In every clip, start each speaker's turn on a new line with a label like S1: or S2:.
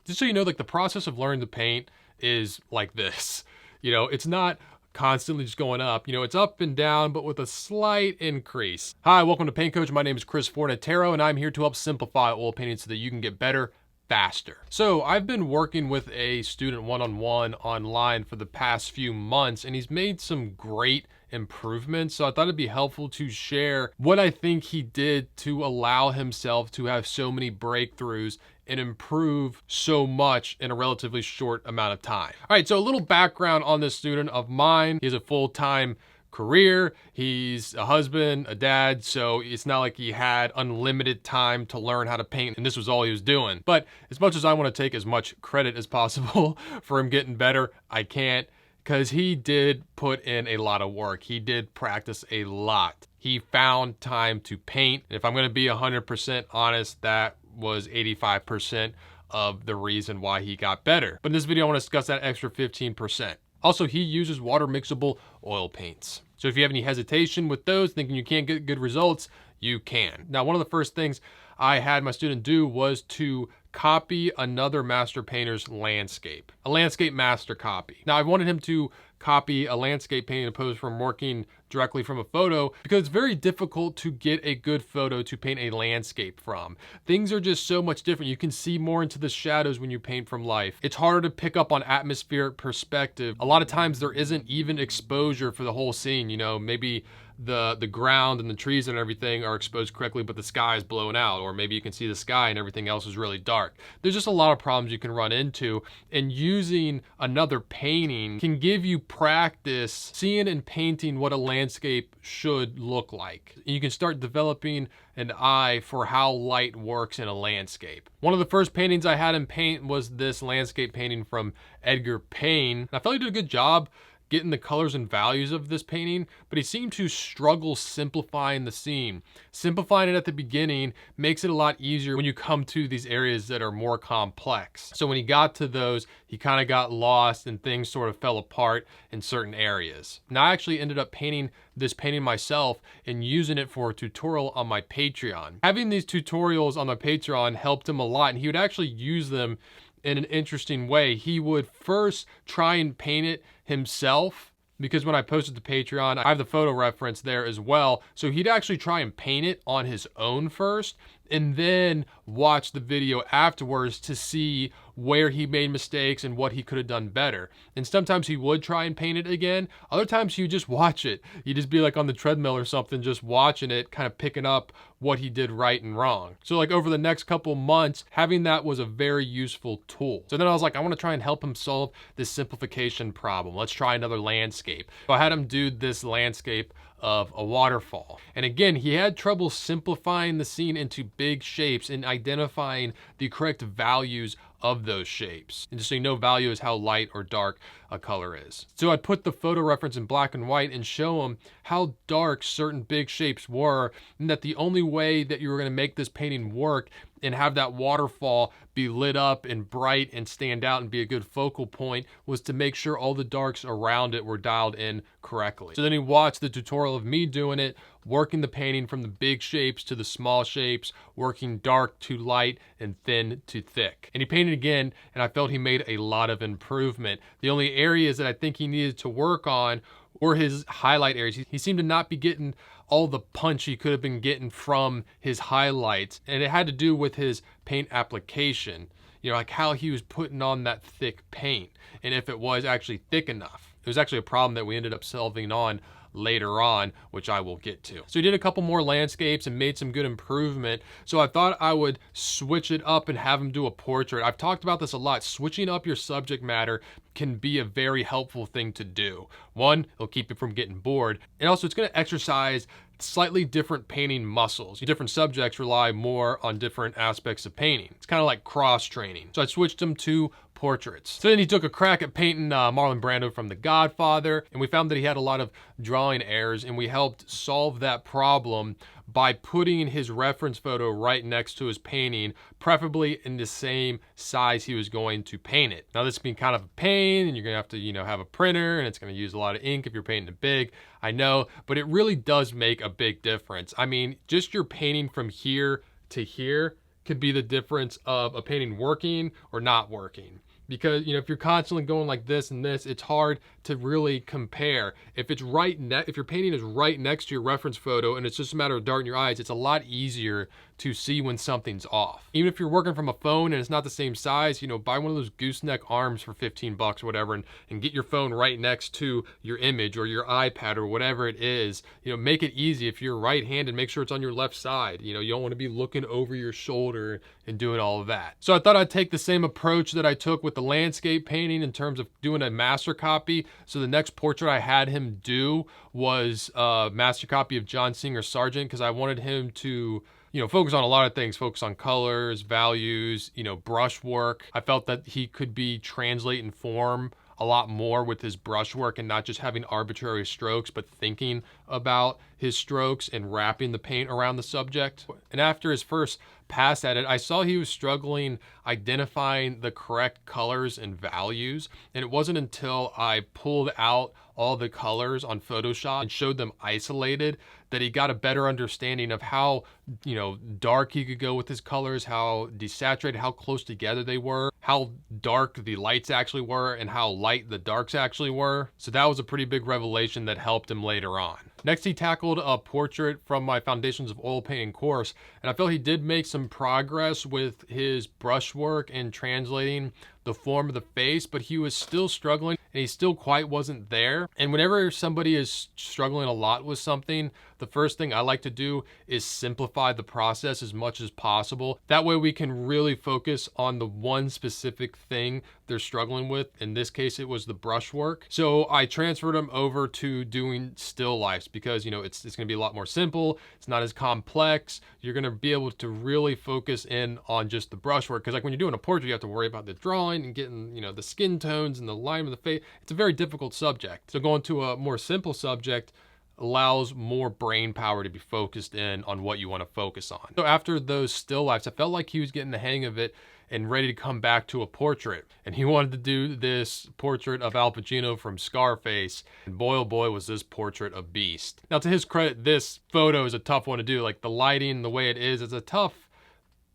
S1: Just so you know, like the process of learning to paint is like this. You know, it's not constantly just going up. You know, it's up and down, but with a slight increase. Hi, welcome to Paint Coach. My name is Chris Fornatero, and I'm here to help simplify oil painting so that you can get better faster. So I've been working with a student one-on-one online for the past few months, and he's made some great improvements. So I thought it'd be helpful to share what I think he did to allow himself to have so many breakthroughs and improve so much in a relatively short amount of time. All right, so a little background on this student of mine. He has a full-time career. He's a husband, a dad, so it's not like he had unlimited time to learn how to paint, and this was all he was doing. But as much as I want to take as much credit as possible for him getting better, I can't, because he did put in a lot of work. He did practice a lot. He found time to paint. If I'm going to be 100% honest, that was 85% of the reason why he got better. But in this video, I want to discuss that extra 15%. Also, he uses water mixable oil paints. So if you have any hesitation with those, thinking you can't get good results, you can. Now, one of the first things I had my student do was to copy another master painter's landscape, a landscape master copy. Now, I wanted him to copy a landscape painting opposed from working directly from a photo, because it's very difficult to get a good photo to paint a landscape from. Things are just so much different. You can see more into the shadows when you paint from life. It's harder to pick up on atmospheric perspective. A lot of times there isn't even exposure for the whole scene. You know, maybe the ground and the trees and everything are exposed correctly, but the sky is blown out, or maybe you can see the sky and everything else is really dark. There's just a lot of problems you can run into, and using another painting can give you practice seeing and painting what a landscape should look like. You can start developing an eye for how light works in a landscape. One of the first paintings I had him paint was this landscape painting from Edgar Payne. I felt he did a good job getting the colors and values of this painting, but he seemed to struggle simplifying the scene. Simplifying it at the beginning makes it a lot easier when you come to these areas that are more complex. So when he got to those, he kind of got lost and things sort of fell apart in certain areas. Now, I actually ended up painting this painting myself and using it for a tutorial on my Patreon. Having these tutorials on my Patreon helped him a lot, and he would actually use them in an interesting way. He would first try and paint it himself, because when I posted to Patreon, I have the photo reference there as well. So he'd actually try and paint it on his own first, and then watch the video afterwards to see where he made mistakes and what he could have done better. And sometimes he would try and paint it again. Other times he would just watch it. He'd just be like on the treadmill or something, just watching it, kind of picking up what he did right and wrong. So like over the next couple months, having that was a very useful tool. So then I was like, I want to try and help him solve this simplification problem. Let's try another landscape. So I had him do this landscape of a waterfall. And again, he had trouble simplifying the scene into big shapes and identifying the correct values of those shapes. And just so you know, value is how light or dark a color is. So I'd put the photo reference in black and white and show him how dark certain big shapes were, and that the only way that you were going to make this painting work and have that waterfall be lit up and bright and stand out and be a good focal point was to make sure all the darks around it were dialed in correctly. So then he watched the tutorial of me doing it, working the painting from the big shapes to the small shapes, working dark to light and thin to thick. And he painted again, and I felt he made a lot of improvement. The only areas that I think he needed to work on were his highlight areas. He seemed to not be getting all the punch he could have been getting from his highlights, and it had to do with his paint application. You know, like how he was putting on that thick paint, and if it was actually thick enough. It was actually a problem that we ended up solving on later on, which I will get to. So he did a couple more landscapes and made some good improvement. So I thought I would switch it up and have him do a portrait. I've talked about this a lot. Switching up your subject matter can be a very helpful thing to do. One, it'll keep you from getting bored. And also it's going to exercise slightly different painting muscles. Different subjects rely more on different aspects of painting. It's kind of like cross training. So I switched him to portraits. So then he took a crack at painting Marlon Brando from The Godfather, and we found that he had a lot of drawing errors, and we helped solve that problem by putting his reference photo right next to his painting, preferably in the same size he was going to paint it. Now this can be kind of a pain, and you're gonna have to, have a printer, and it's gonna use a lot of ink if you're painting it big, I know, but it really does make a big difference. I mean, just your painting from here to here could be the difference of a painting working or not working. Because, you know, if you're constantly going like this and this, it's hard to really compare. If it's if your painting is right next to your reference photo and it's just a matter of darting your eyes, it's a lot easier to see when something's off. Even if you're working from a phone and it's not the same size, you know, buy one of those gooseneck arms for 15 bucks or whatever, and get your phone right next to your image or your iPad or whatever it is. You know, make it easy. If you're right-handed, make sure it's on your left side. You know, you don't want to be looking over your shoulder and doing all of that. So I thought I'd take the same approach that I took with the landscape painting in terms of doing a master copy. So the next portrait I had him do was a master copy of John Singer Sargent, because I wanted him to, you know, focus on a lot of things, focus on colors, values, you know, brushwork. I felt that he could be translating form a lot more with his brushwork and not just having arbitrary strokes, but thinking about his strokes and wrapping the paint around the subject. And after his first pass at it, I saw he was struggling identifying the correct colors and values. And it wasn't until I pulled out all the colors on Photoshop and showed them isolated that he got a better understanding of how, you know, dark he could go with his colors, how desaturated, how close together they were, how dark the lights actually were, and how light the darks actually were. So that was a pretty big revelation that helped him later on. Next, he tackled a portrait from my Foundations of Oil Painting course, and I felt he did make some progress with his brushwork and translating the form of the face, but he was still struggling and he still quite wasn't there. And whenever somebody is struggling a lot with something, the first thing I like to do is simplify the process as much as possible. That way we can really focus on the one specific thing they're struggling with. In this case, it was the brushwork. So I transferred him over to doing still lifes because, you know, it's gonna be a lot more simple. It's not as complex. You're gonna be able to really focus in on just the brushwork. Because like when you're doing a portrait, you have to worry about the drawing and getting, you know, the skin tones and the line of the face. It's a very difficult subject. So going to a more simple subject allows more brain power to be focused in on what you want to focus on. So after those still lifes, I felt like he was getting the hang of it and ready to come back to a portrait. And he wanted to do this portrait of Al Pacino from Scarface. And boy, oh boy, was this portrait a beast. Now, to his credit, this photo is a tough one to do. Like the lighting, the way it is, it's a tough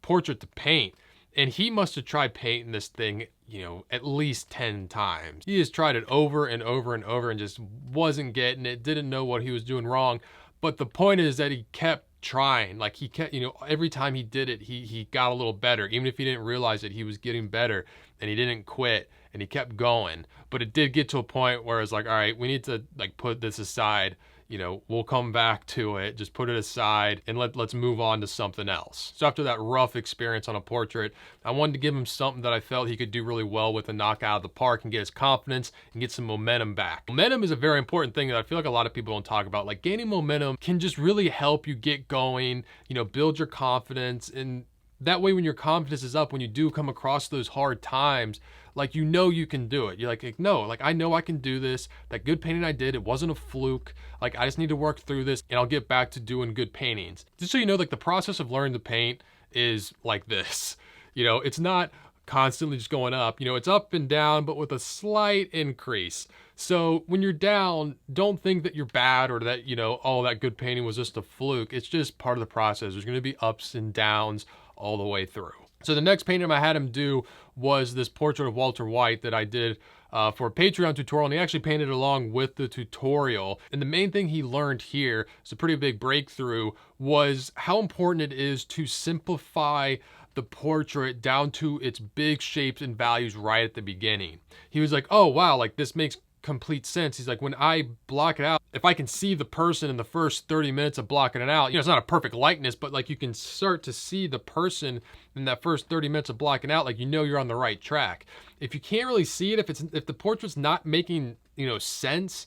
S1: portrait to paint. And he must have tried painting this thing, you know, at least 10 times. He has tried it over and over and over and just wasn't getting it, didn't know what he was doing wrong. But the point is that he kept trying. Like he kept, you know, every time he did it, he got a little better. Even if he didn't realize it, he was getting better and he didn't quit and he kept going. But it did get to a point where it's like, all right, we need to like put this aside. You know, we'll come back to it, just put it aside and let's move on to something else. So after that rough experience on a portrait, I wanted to give him something that I felt he could do really well with and knock out of the park and get his confidence and get some momentum back. Momentum is a very important thing that I feel like a lot of people don't talk about. Like gaining momentum can just really help you get going, you know, build your confidence. And that way when your confidence is up, when you do come across those hard times, like, you know, you can do it. You're like, no, like, I know I can do this. That good painting I did, it wasn't a fluke. Like, I just need to work through this and I'll get back to doing good paintings. Just so you know, like the process of learning to paint is like this. You know, it's not constantly just going up. You know, it's up and down, but with a slight increase. So when you're down, don't think that you're bad or that, you know, oh, that good painting was just a fluke. It's just part of the process. There's going to be ups and downs all the way through. So the next painting I had him do was this portrait of Walter White that I did for a Patreon tutorial, and he actually painted along with the tutorial. And the main thing he learned here, it's a pretty big breakthrough, was how important it is to simplify the portrait down to its big shapes and values right at the beginning. He was like, oh wow, like this makes complete sense. He's like, when I block it out, if I can see the person in the first 30 minutes of blocking it out, you know, it's not a perfect likeness, but like you can start to see the person in that first 30 minutes of blocking out, like, you know, you're on the right track. If you can't really see it, if the portrait's not making, you know, sense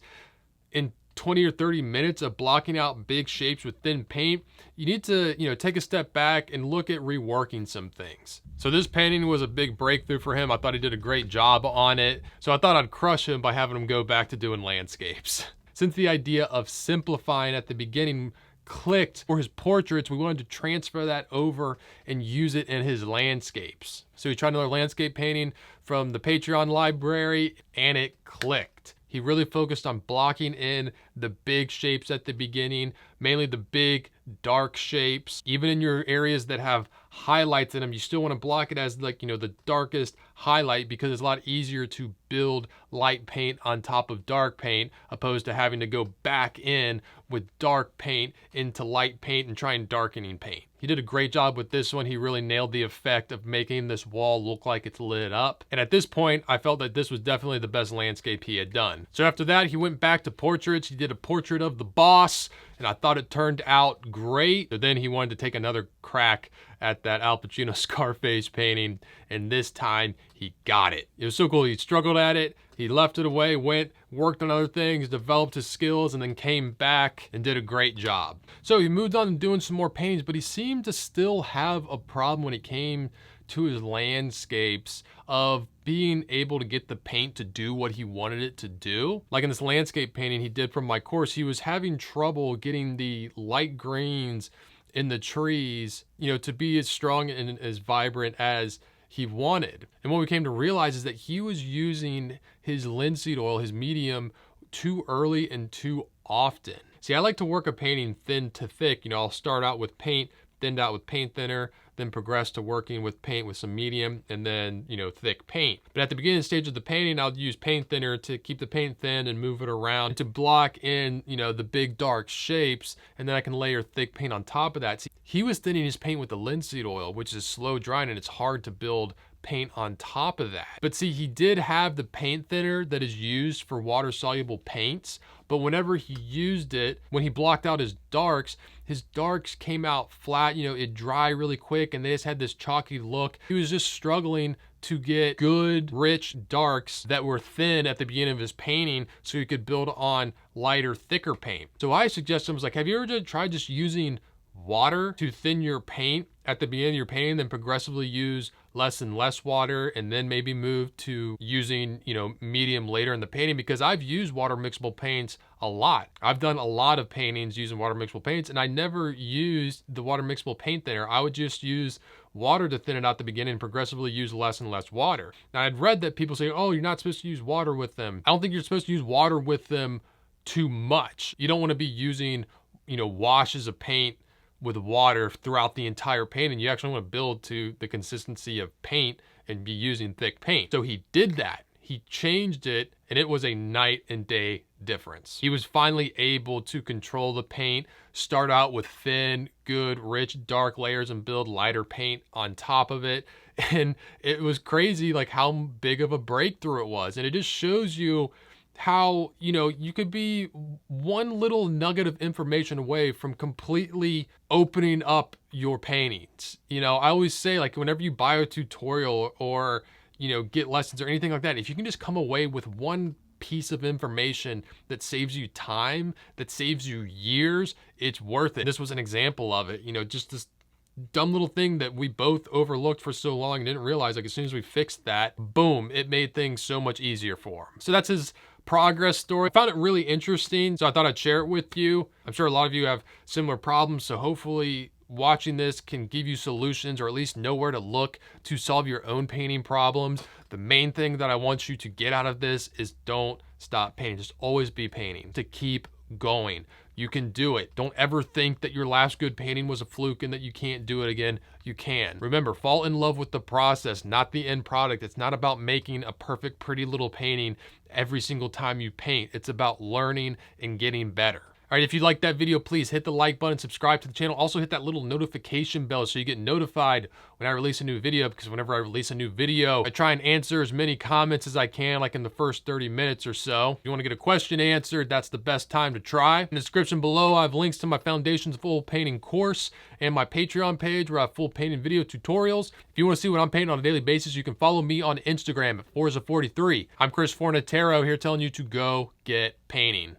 S1: in 20 or 30 minutes of blocking out big shapes with thin paint, you need to, you know, take a step back and look at reworking some things. So this painting was a big breakthrough for him. I thought he did a great job on it. So I thought I'd crush him by having him go back to doing landscapes. Since the idea of simplifying at the beginning clicked for his portraits, we wanted to transfer that over and use it in his landscapes. So he tried another landscape painting from the Patreon library and it clicked. He really focused on blocking in the big shapes at the beginning, mainly the big dark shapes. Even in your areas that have highlights in them, you still want to block it as like, you know, the darkest highlight, because it's a lot easier to build light paint on top of dark paint opposed to having to go back in with dark paint into light paint and try and darkening paint. He did a great job with this one. He really nailed the effect of making this wall look like it's lit up. And at this point, I felt that this was definitely the best landscape he had done. So after that, he went back to portraits. He did a portrait of the boss, and I thought it turned out great. So then he wanted to take another crack at that Al Pacino Scarface painting, and this time he got it. It was so cool. He struggled at it. He left it away, went, worked on other things, developed his skills, and then came back and did a great job. So he moved on to doing some more paintings, but he seemed to still have a problem when it came to his landscapes of being able to get the paint to do what he wanted it to do. Like in this landscape painting he did from my course, he was having trouble getting the light greens in the trees, you know, to be as strong and as vibrant as he wanted. And what we came to realize is that he was using his linseed oil, his medium, too early and too often. See, I like to work a painting thin to thick. You know, I'll start out with paint, thinned out with paint thinner, then progress to working with paint with some medium, and then, you know, thick paint. But at the beginning stage of the painting, I'll use paint thinner to keep the paint thin and move it around to block in, you know, the big dark shapes, and then I can layer thick paint on top of that. See, he was thinning his paint with the linseed oil, which is slow drying, and it's hard to build paint on top of that. But see, he did have the paint thinner that is used for water soluble paints, but whenever he used it, when he blocked out his darks came out flat, you know, it dry really quick, and they just had this chalky look. He was just struggling to get good, rich darks that were thin at the beginning of his painting so he could build on lighter, thicker paint. So I suggested him, was like, have you ever tried just using water to thin your paint at the beginning of your painting, then progressively use less and less water, and then maybe move to using, you know, medium later in the painting? Because I've used water mixable paints a lot. I've done a lot of paintings using water mixable paints, and I never used the water mixable paint thinner. I would just use water to thin it out at the beginning and progressively use less and less water. Now, I'd read that people say, oh, you're not supposed to use water with them. I don't think you're supposed to use water with them too much. You don't want to be using, you know, washes of paint with water throughout the entire painting. You actually want to build to the consistency of paint and be using thick paint. So he did that. He changed it, and it was a night and day difference. He was finally able to control the paint, start out with thin, good, rich, dark layers, and build lighter paint on top of it. And it was crazy, like how big of a breakthrough it was. And it just shows you how, you know, you could be one little nugget of information away from completely opening up your paintings. You know, I always say, like, whenever you buy a tutorial or, you know, get lessons or anything like that, if you can just come away with one piece of information that saves you time, that saves you years, it's worth it. This was an example of it. You know, just this dumb little thing that we both overlooked for so long and didn't realize, like, as soon as we fixed that, boom, it made things so much easier for him. So that's his progress story. I found it really interesting, so I thought I'd share it with you. I'm sure a lot of you have similar problems, so hopefully watching this can give you solutions, or at least know where to look to solve your own painting problems. The main thing that I want you to get out of this is don't stop painting. Just always be painting, to keep going. You can do it. Don't ever think that your last good painting was a fluke and that you can't do it again. You can. Remember, fall in love with the process, not the end product. It's not about making a perfect, pretty little painting every single time you paint. It's about learning and getting better. All right, if you liked that video, please hit the like button, subscribe to the channel. Also hit that little notification bell so you get notified when I release a new video, because whenever I release a new video, I try and answer as many comments as I can, like in the first 30 minutes or so. If you want to get a question answered, that's the best time to try. In the description below, I have links to my Foundations Full Painting course and my Patreon page where I have full painting video tutorials. If you want to see what I'm painting on a daily basis, you can follow me on Instagram at Forza43. I'm Chris Fornatero here telling you to go get painting.